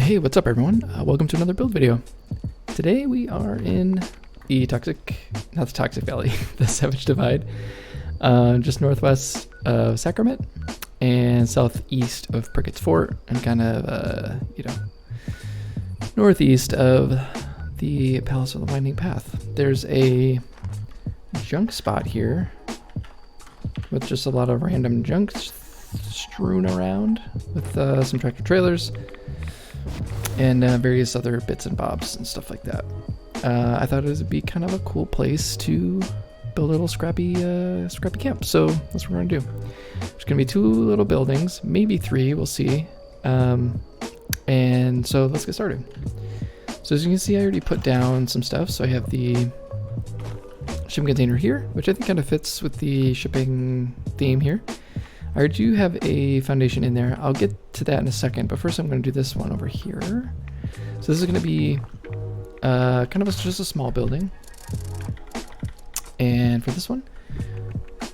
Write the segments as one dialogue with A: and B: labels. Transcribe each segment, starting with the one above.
A: Hey, what's up everyone? Welcome to another build video. Today we are in the not the Toxic Valley, the Savage Divide, just northwest of Sacrament and southeast of Prickett's Fort, and kind of, northeast of the Palace of the Winding Path. There's a junk spot here with just a lot of random junk strewn around with some tractor trailers and various other bits and bobs and stuff like that. I thought it would be kind of a cool place to build a little scrappy camp. So that's what we're gonna do. There's gonna be 2 little buildings, maybe 3, we'll see. And so let's get started. So as you can see, I already put down some stuff. So I have the shipping container here, which I think kind of fits with the shipping theme here. I do have a foundation in there. I'll get to that in a second, but first I'm going to do this one over here. So this is going to be kind of just a small building. And for this one,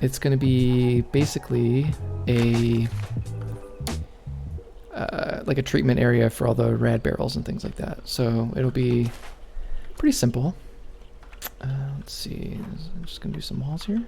A: it's going to be basically a like a treatment area for all the rad barrels and things like that. So it'll be pretty simple. Let's see. I'm just going to do some walls here.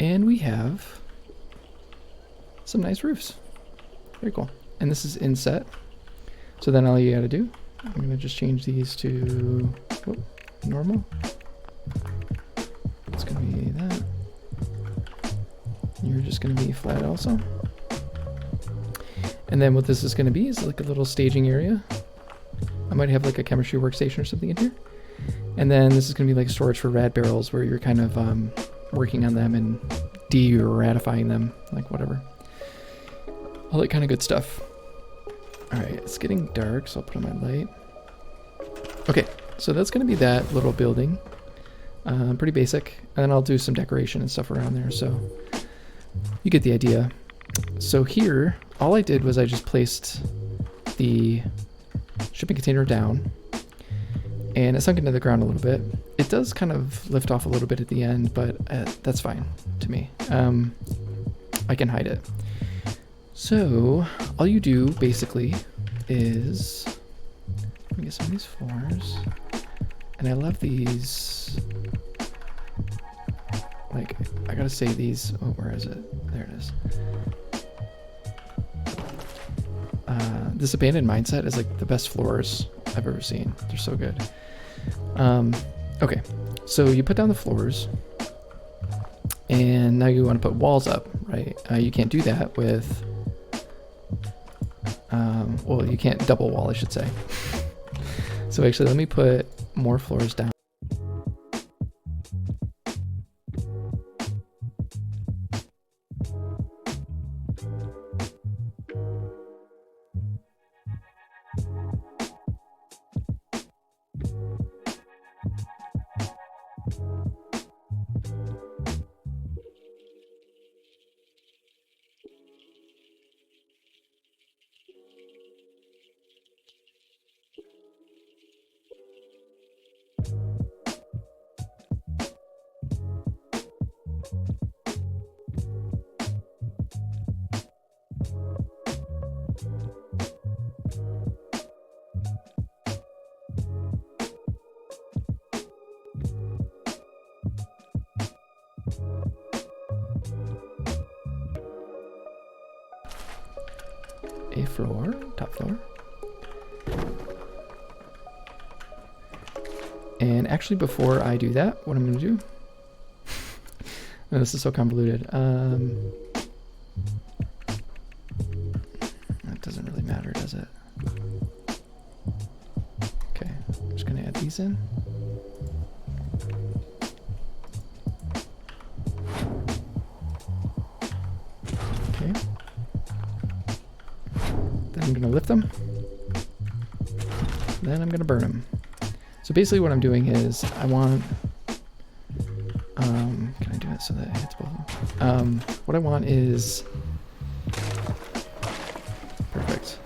A: And we have some nice roofs. Very cool. And this is inset. So then all you gotta do, I'm gonna just change these to normal. It's gonna be that. You're just gonna be flat also. And then what this is gonna be is like a little staging area. I might have like a chemistry workstation or something in here. And then this is gonna be like storage for rad barrels where you're kind of working on them and de-ratifying them, like whatever. All that kind of good stuff. All right, it's getting dark, so I'll put on my light. Okay, so that's gonna be that little building. Pretty basic. And then I'll do some decoration and stuff around there, so you get the idea. So here, all I did was I just placed the shipping container down and it sunk into the ground a little bit. It does kind of lift off a little bit at the end, but that's fine to me. I can hide it. So all you do basically is, let me get some of these floors. And I love these, like, I gotta say these, oh, where is it? There it is. This abandoned mindset is like the best floors I've ever seen. They're so good. Okay, so you put down the floors and now you want to put walls up, right? You can't do that with, well, you can't double wall, I should say. So actually, let me put more floors down. A floor, top floor. And actually before I do that, what I'm gonna do, no, this is so convoluted. That doesn't really matter, does it? Okay, I'm just gonna add these in. Okay. Then I'm gonna lift them. Then I'm gonna burn them. So basically what I'm doing is I want, can I do it so that it hits both of them? What I want is, perfect.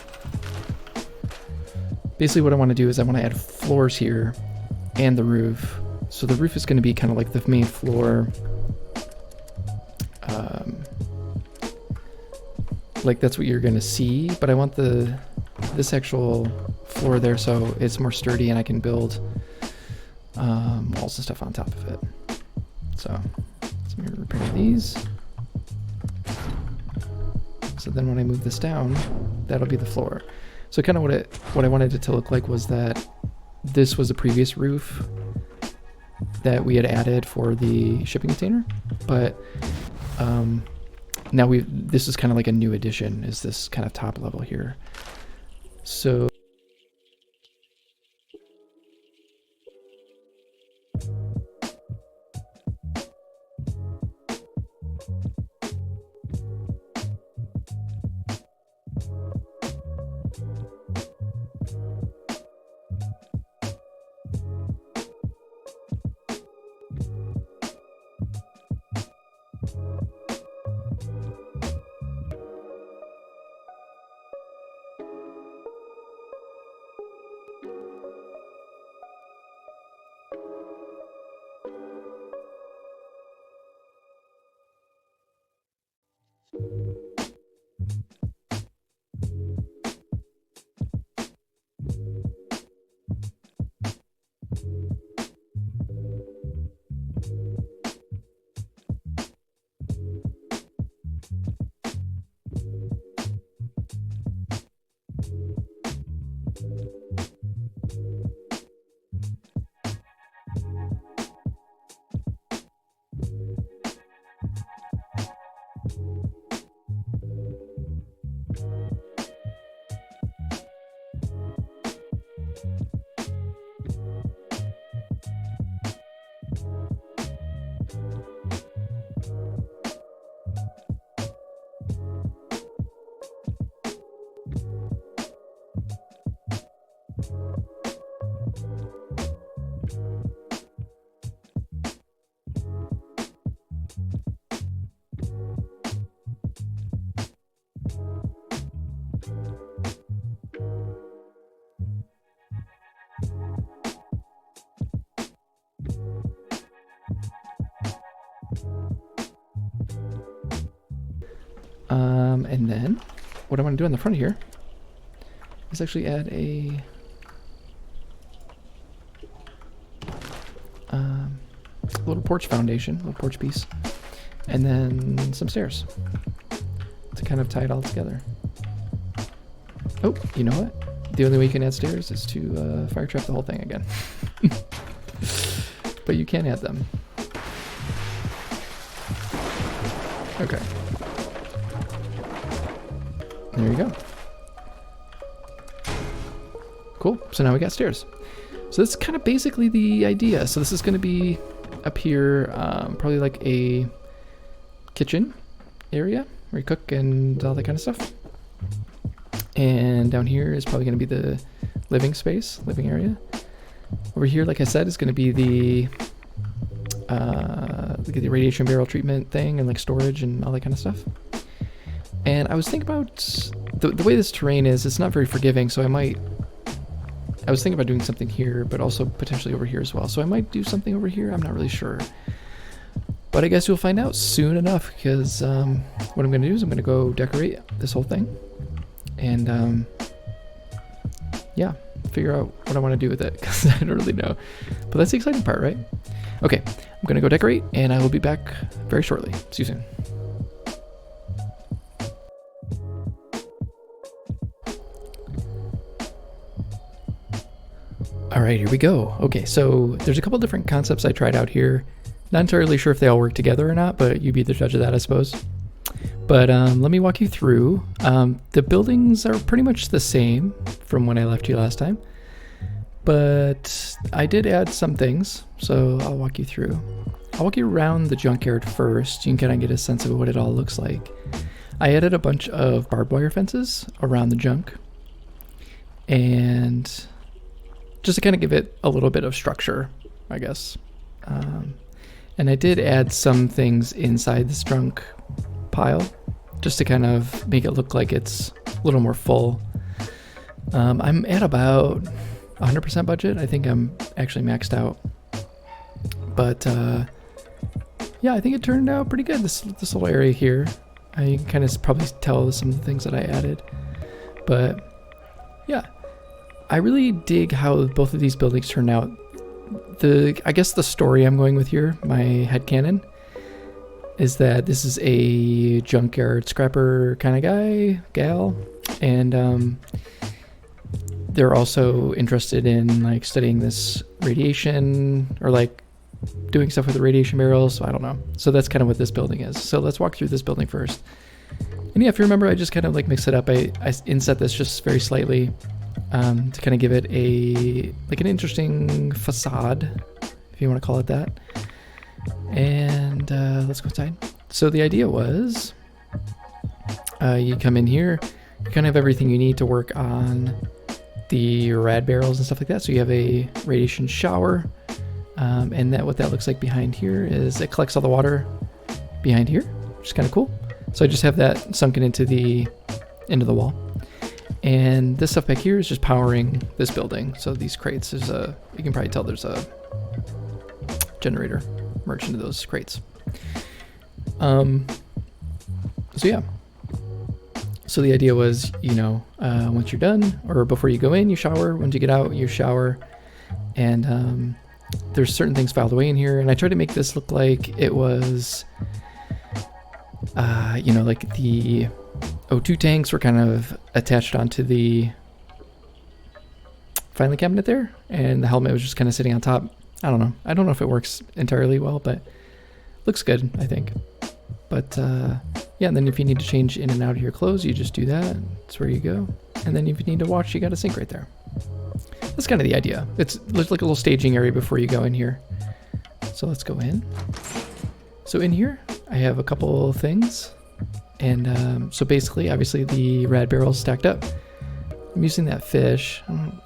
A: Basically what I want to do is I want to add floors here and the roof. So the roof is going to be kind of like the main floor. Like that's what you're going to see, but I want this actual floor there so it's more sturdy and I can build walls and stuff on top of it. So let me repair these. So then when I move this down, that'll be the floor. So kind of what I wanted it to look like was that this was a previous roof that we had added for the shipping container, but now this is kind of like a new addition, is this kind of top level here. So and then what I want to do on the front here is actually add a little porch foundation, little porch piece, and then some stairs to kind of tie it all together. Oh, you know what? The only way you can add stairs is to fire trap the whole thing again. But you can add them. Okay. There you go. Cool. So now we got stairs. So that's kind of basically the idea. So this is going to be up here, probably like a kitchen area where you cook and all that kind of stuff. And down here is probably going to be the living space, living area. Over here, like I said, is going to be the radiation barrel treatment thing and like storage and all that kind of stuff. And I was thinking about the way this terrain is, it's not very forgiving, so I was thinking about doing something here, but also potentially over here as well. So I might do something over here, I'm not really sure. But I guess you'll find out soon enough, because what I'm going to do is I'm going to go decorate this whole thing. And yeah, figure out what I want to do with it, because I don't really know. But that's the exciting part, right? Okay, I'm gonna go decorate, and I will be back very shortly. See you soon. All right, here we go. Okay, so there's a couple different concepts I tried out here. Not entirely sure if they all work together or not, but you be the judge of that, I suppose. But let me walk you through. The buildings are pretty much the same from when I left you last time, but I did add some things, so I'll walk you through. I'll walk you around the junkyard first. You can kind of get a sense of what it all looks like. I added a bunch of barbed wire fences around the junk, and just to kind of give it a little bit of structure, I guess. And I did add some things inside this junk pile just to kind of make it look like it's a little more full. I'm at about 100% budget. I think I'm actually maxed out. But yeah, I think it turned out pretty good, this little area here. I can kind of probably tell some of the things that I added. But yeah, I really dig how both of these buildings turned out. I guess the story I'm going with here, my headcanon, is that this is a junkyard scrapper kind of guy, gal, and they're also interested in like studying this radiation or like doing stuff with the radiation barrels. So I don't know. So that's kind of what this building is. So let's walk through this building first. And yeah, if you remember, I just kind of like mix it up. I inset this just very slightly to kind of give it an interesting facade, if you want to call it that. And let's go inside. So the idea was you come in here, you kind of have everything you need to work on the rad barrels and stuff like that. So you have a radiation shower, and what that looks like behind here is it collects all the water behind here, which is kind of cool. So I just have that sunken into the wall. And this stuff back here is just powering this building. So these crates, you can probably tell there's a generator merged into those crates. So yeah. So the idea was, once you're done, or before you go in, you shower. Once you get out, you shower. And there's certain things filed away in here. And I tried to make this look like it was, like the O2 tanks were kind of attached onto the filing cabinet there, and the helmet was just kind of sitting on top. I don't know if it works entirely well, but looks good, I think. But yeah, and then if you need to change in and out of your clothes, you just do that. That's where you go. And then if you need to wash, you got a sink right there. That's kind of the idea. It's like a little staging area before you go in here. So let's go in. So in here, I have a couple things. And so basically, obviously, the rad barrel's stacked up. I'm using that fish.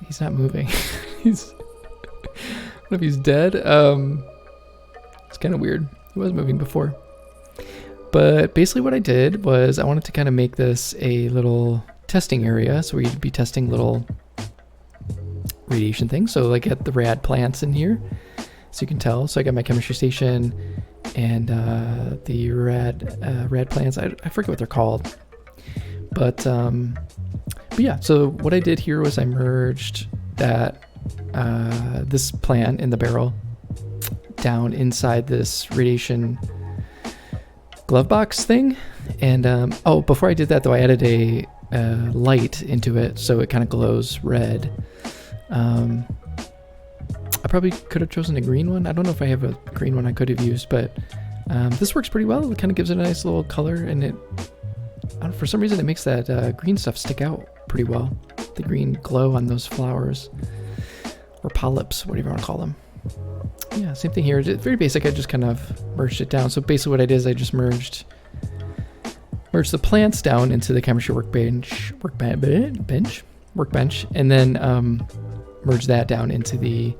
A: He's not moving. I don't know if he's dead. It's kind of weird. He was moving before. But basically what I did was I wanted to kind of make this a little testing area. So we'd be testing little radiation things. So like at the rad plants in here. So you can tell. So I got my chemistry station and the rad plants. I forget what they're called. But yeah, so what I did here was I merged that this plant in the barrel down inside this radiation glove box thing. And before I did that though, I added a light into it so it kind of glows red. I probably could have chosen a green one. I don't know if I have a green one I could have used, but this works pretty well. It kind of gives it a nice little color, and for some reason it makes that green stuff stick out pretty well. The green glow on those flowers, or polyps, whatever you want to call them. Yeah, same thing here. It's very basic. I just kind of merged it down. So basically what I did is I just merged the plants down into the chemistry workbench, and then merge that down into the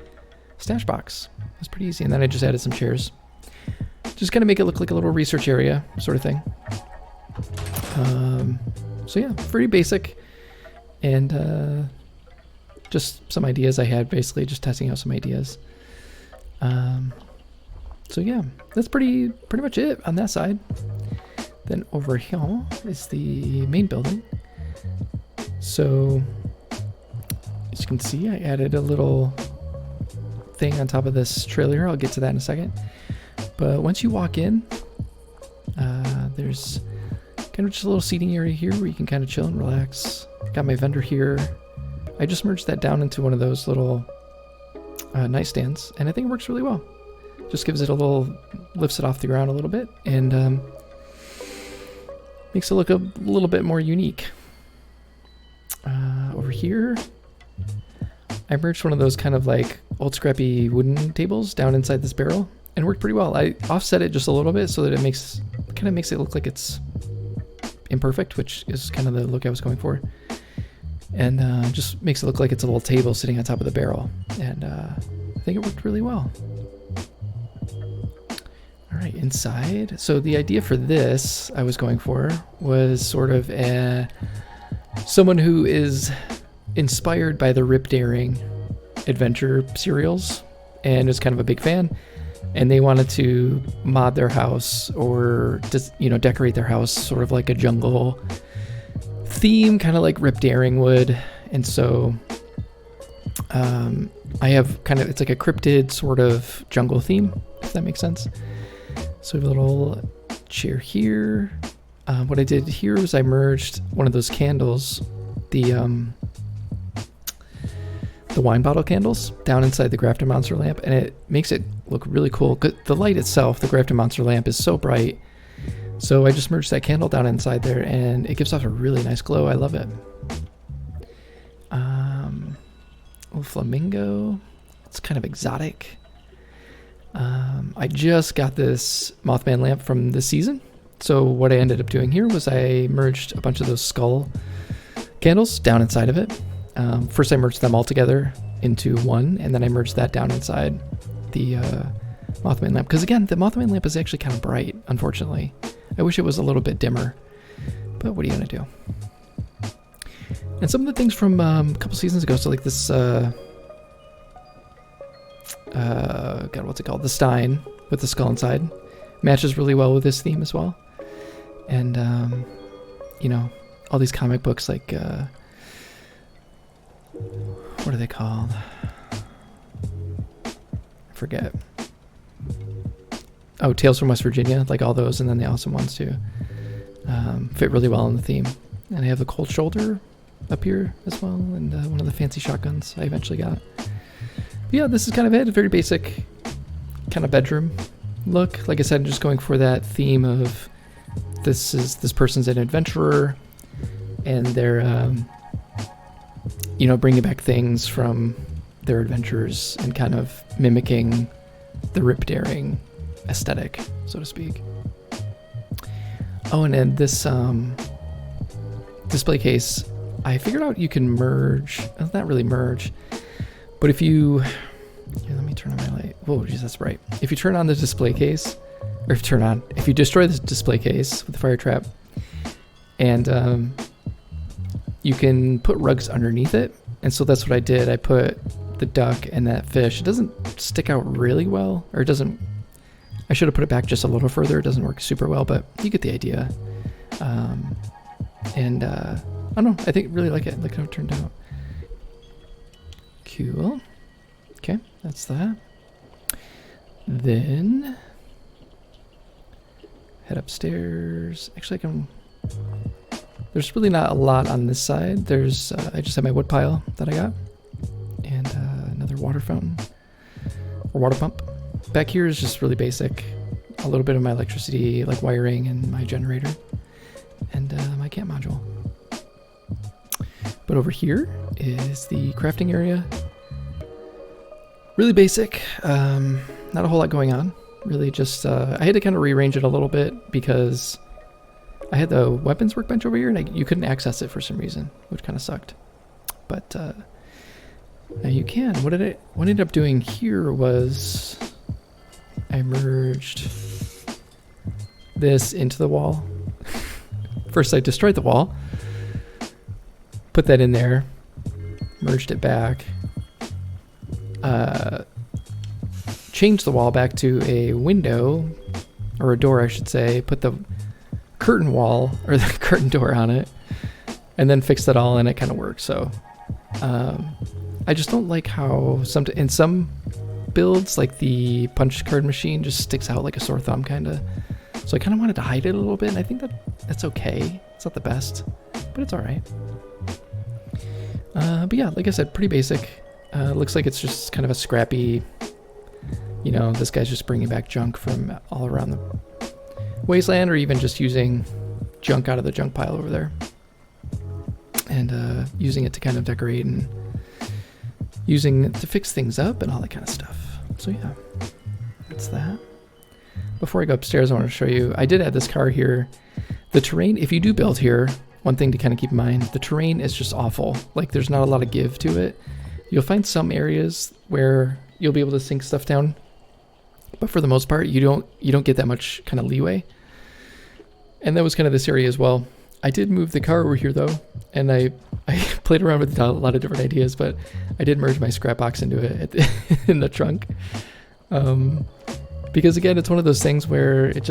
A: stash box. It's pretty easy. And then I just added some chairs. Just kind of make it look like a little research area sort of thing. So yeah, pretty basic. And just some ideas I had, basically just testing out some ideas. So yeah, that's pretty much it on that side. Then over here is the main building. So as you can see, I added a little thing on top of this trailer here. I'll get to that in a second. But once you walk in, there's kind of just a little seating area here where you can kind of chill and relax. Got my vendor here. I just merged that down into one of those little nightstands, and I think it works really well. Just gives it a little, lifts it off the ground a little bit, and makes it look a little bit more unique. Over here, I merged one of those kind of like old scrappy wooden tables down inside this barrel, and it worked pretty well. I offset it just a little bit so that it kind of makes it look like it's imperfect, which is kind of the look I was going for. And just makes it look like it's a little table sitting on top of the barrel. And I think it worked really well. All right, inside. So the idea for this I was going for was sort of someone who is inspired by the Rip Daring adventure serials and is kind of a big fan. And they wanted to mod their house or just, decorate their house sort of like a jungle theme, kind of like Rip Daring would. And so I have it's like a cryptid sort of jungle theme, if that makes sense. So we have a little chair here. What I did here was I merged one of those candles, the wine bottle candles, down inside the Grafton Monster lamp, and it makes it look really cool. The light itself, the Grafton Monster lamp, is so bright. So I just merged that candle down inside there, and it gives off a really nice glow. I love it. Little flamingo. It's kind of exotic. I just got this Mothman lamp from this season. So what I ended up doing here was I merged a bunch of those skull candles down inside of it. First I merged them all together into one, and then I merged that down inside the Mothman lamp. Because again, the Mothman lamp is actually kind of bright, unfortunately. I wish it was a little bit dimmer, but what are you going to do? And some of the things from a couple seasons ago, so like this, God, what's it called? The Stein with the skull inside matches really well with this theme as well. And, all these comic books like, what are they called? I forget. Oh, Tales from West Virginia, like all those, and then the awesome ones too. Fit really well in the theme. And I have the cold shoulder up here as well, and one of the fancy shotguns I eventually got. But yeah, this is kind of it, a very basic kind of bedroom look. Like I said, just going for that theme of this person's an adventurer, and they're bringing back things from their adventures and kind of mimicking the Rip Daring aesthetic, so to speak. Oh, and then this display case, I figured out you can merge, not really merge, but if you, here, let me turn on my light. Whoa, geez, that's bright. If you turn on the display case, or if you destroy the display case with the fire trap, and you can put rugs underneath it. And so that's what I did. I put the duck and that fish. It doesn't stick out really well, or it doesn't, I should have put it back just a little further. It doesn't work super well, but you get the idea. I don't know, I think really like it. Look how it turned out. Cool. Okay, that's that. Then head upstairs. Actually, there's really not a lot on this side. There's, I just have my wood pile that I got, and another water fountain, or water pump. Back here is just really basic. A little bit of my electricity, like wiring, and my generator, and my camp module. But over here is the crafting area. Really basic, not a whole lot going on. Really just, I had to kind of rearrange it a little bit because I had the weapons workbench over here, and you couldn't access it for some reason, which kind of sucked. But now you can. What I ended up doing here was I merged this into the wall. First, I destroyed the wall, put that in there, merged it back, changed the wall back to a window, or a door, I should say, put the curtain wall, or the curtain door on it, and then fixed it all, and it kind of works. So I just don't like how in some builds, like the punch card machine just sticks out like a sore thumb kind of. So I kind of wanted to hide it a little bit, and I think that's okay. It's not the best, but it's all right. But yeah, like I said, pretty basic. Looks like it's just kind of a scrappy, you know, this guy's just bringing back junk from all around the wasteland, or even just using junk out of the junk pile over there. And using it to kind of decorate and using it to fix things up and all that kind of stuff. So yeah, that's that. Before I go upstairs, I want to show you, I did add this car here. The terrain, if you do build here, one thing to kind of keep in mind, the terrain is just awful. Like there's not a lot of give to it. You'll find some areas where you'll be able to sink stuff down, but for the most part, you don't get that much kind of leeway. And that was kind of this area as well. I did move the car over here though, and I played around with a lot of different ideas, but I did merge my scrap box into it in the trunk. Because again, it's one of those things where it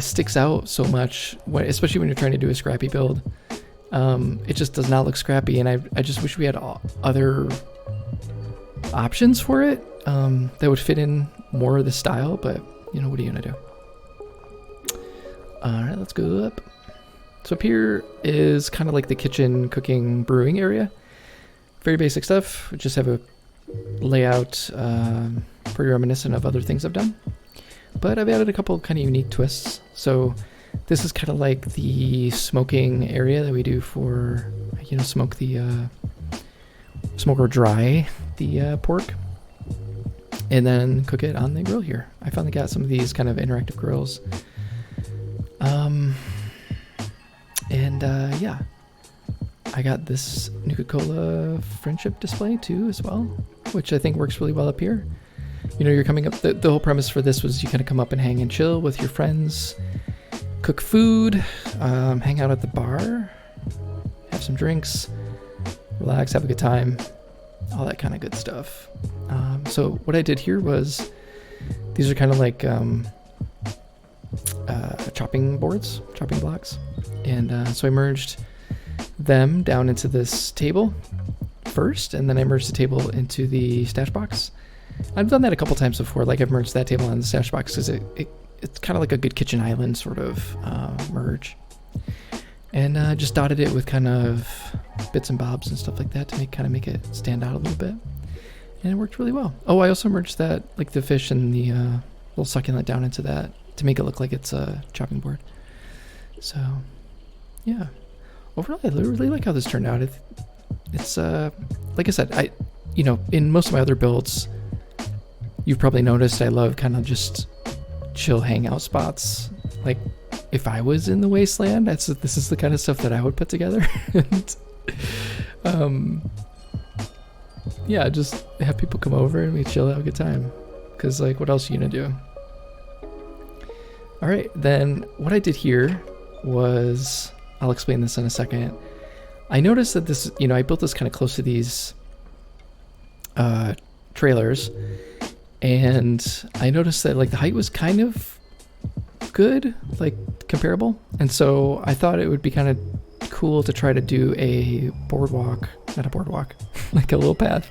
A: sticks out so much, especially when you're trying to do a scrappy build. It just does not look scrappy, and I just wish we had other options for it that would fit in more of the style, but you know, what are you gonna do? All right, let's go up. So up here is kind of like the kitchen, cooking, brewing area. Very basic stuff. We just have a layout pretty reminiscent of other things I've done. But I've added a couple kind of unique twists. So this is kind of like the smoking area that we do for, you know, smoke or dry the pork. And then cook it on the grill here. I finally got some of these kind of interactive grills. Yeah, I got this Nuka-Cola friendship display too as well, which I think works really well up here. You know, you're coming up, the whole premise for this was you kind of come up and hang and chill with your friends, cook food, hang out at the bar, have some drinks, relax, have a good time, all that kind of good stuff. So what I did here was, these are kind of like chopping boards, chopping blocks. And so I merged them down into this table first, and then I merged the table into the stash box. I've done that a couple times before, like I've merged that table on the stash box because it's kind of like a good kitchen island sort of merge. And just dotted it with kind of bits and bobs and stuff like that to kind of make it stand out a little bit. And it worked really well. Oh, I also merged that, like the fish and the little succulent down into that to make it look like it's a chopping board. So, yeah. Overall, I really like how this turned out. It's like I said, you know, in most of my other builds, you've probably noticed I love kind of just chill hangout spots. Like if I was in the wasteland, this is the kind of stuff that I would put together. And, yeah, just have people come over and we chill, have a good time. Because like, what else are you gonna do? All right, then what I did here was, I'll explain this in a second. I noticed that this, you know, I built this kind of close to these trailers, and I noticed that like the height was kind of good, like comparable. And so I thought it would be kind of cool to try to do a boardwalk, not a boardwalk, like a little path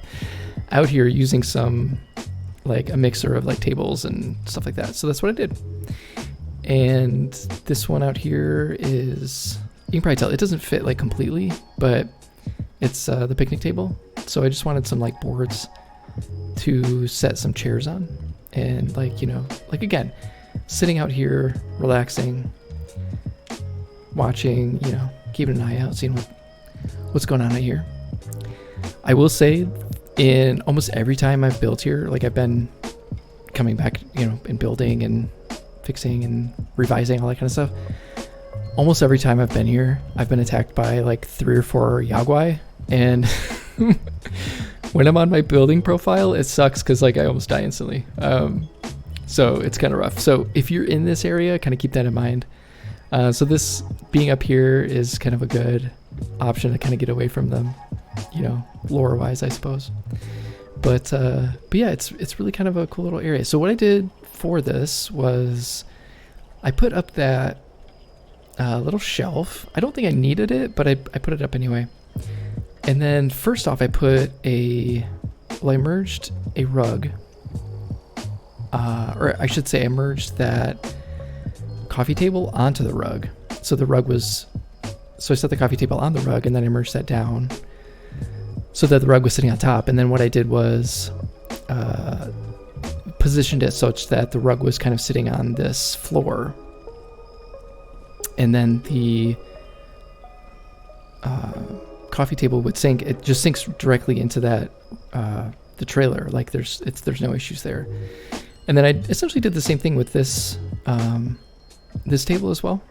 A: out here using some, like a mixer of like tables and stuff like that. So that's what I did. And this one out here is, you can probably tell it doesn't fit like completely, but it's the picnic table. So I just wanted some like boards to set some chairs on, and like, you know, like again, sitting out here, relaxing, watching, you know, keeping an eye out, seeing what's going on out here. I will say, in almost every time I've built here, like I've been coming back, you know, and building and fixing and revising, all that kind of stuff. Almost every time I've been here, I've been attacked by like 3 or 4 Yagwai, and when I'm on my building profile, it sucks because like I almost die instantly. So it's kind of rough. So if you're in this area, kind of keep that in mind. So this being up here is kind of a good option to kind of get away from them, you know, lore wise, I suppose. But yeah, it's really kind of a cool little area. So what I did for this was I put up that little shelf. I don't think I needed it, but I put it up anyway. And then first off, I merged a rug or I should say I merged that coffee table onto the rug. So I set the coffee table on the rug, and then I merged that down so that the rug was sitting on top. And then what I did was positioned it such that the rug was kind of sitting on this floor, and then the coffee table would sink. It just sinks directly into that the trailer. Like there's no issues there. And then I essentially did the same thing with this this table as well.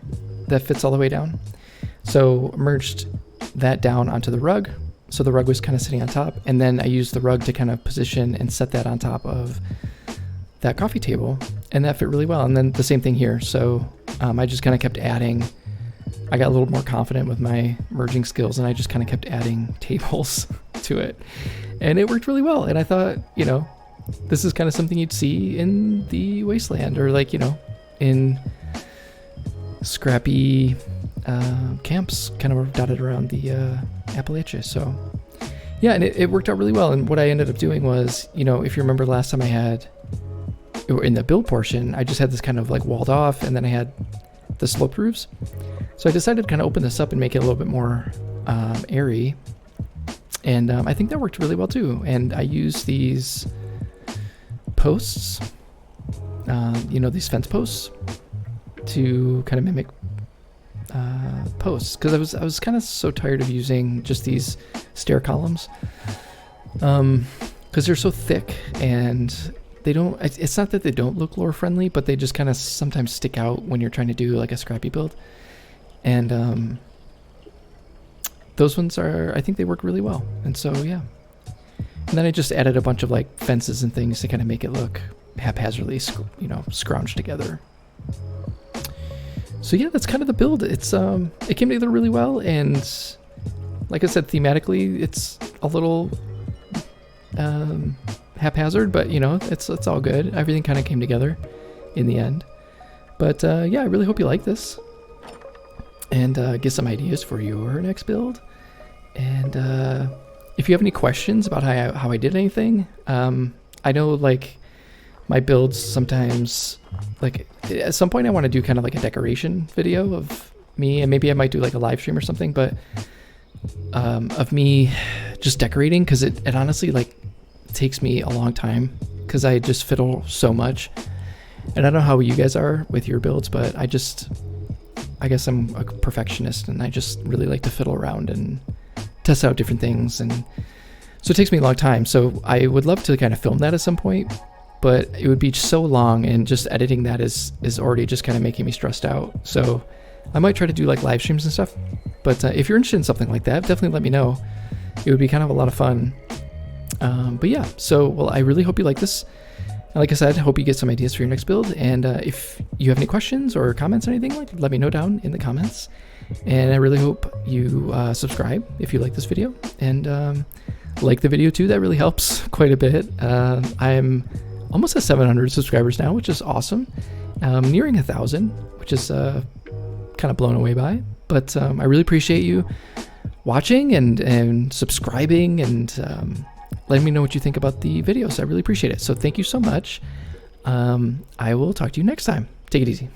A: That fits all the way down. So merged that down onto the rug. So the rug was kind of sitting on top, and then I used the rug to kind of position and set that on top of that coffee table, and that fit really well. And then the same thing here. So I just kind of kept adding. I got a little more confident with my merging skills, and I just kind of kept adding tables to it, and it worked really well. And I thought, you know, this is kind of something you'd see in the wasteland, or like, you know, in Scrappy camps kind of dotted around the Appalachia. So yeah, and it worked out really well. And what I ended up doing was, you know, if you remember last time I had, in the build portion, I just had this kind of like walled off, and then I had the slope roofs. So I decided to kind of open this up and make it a little bit more airy. And I think that worked really well too. And I used these posts, you know, these fence posts, to kind of mimic posts, because I was kind of so tired of using just these stair columns, because they're so thick, and they don't, it's not that they don't look lore friendly, but they just kind of sometimes stick out when you're trying to do like a Scrappy build. And those ones I think they work really well. And so yeah, and then I just added a bunch of like fences and things to kind of make it look haphazardly, you know, scrounged together. So yeah, that's kind of the build. It came together really well, and like I said, thematically, it's a little haphazard, but you know, it's all good. Everything kind of came together in the end. But yeah, I really hope you like this, and get some ideas for your next build. And if you have any questions about how I did anything, I know like my builds sometimes, like at some point I want to do kind of like a decoration video of me, and maybe I might do like a live stream or something, but of me just decorating, because it honestly like takes me a long time, because I just fiddle so much. And I don't know how you guys are with your builds, but I guess I'm a perfectionist, and I just really like to fiddle around and test out different things, and so it takes me a long time. So I would love to kind of film that at some point, but it would be so long, and just editing that is already just kind of making me stressed out. So I might try to do like live streams and stuff. But if you're interested in something like that, definitely let me know. It would be kind of a lot of fun. But yeah, so, well, I really hope you like this. And like I said, I hope you get some ideas for your next build. And if you have any questions or comments or anything, like, let me know down in the comments. And I really hope you subscribe if you like this video, and like the video too. That really helps quite a bit. I'm almost at 700 subscribers now, which is awesome. Nearing 1,000, which is kind of blown away by. But I really appreciate you watching and subscribing, and letting me know what you think about the videos. I really appreciate it. So thank you so much. I will talk to you next time. Take it easy.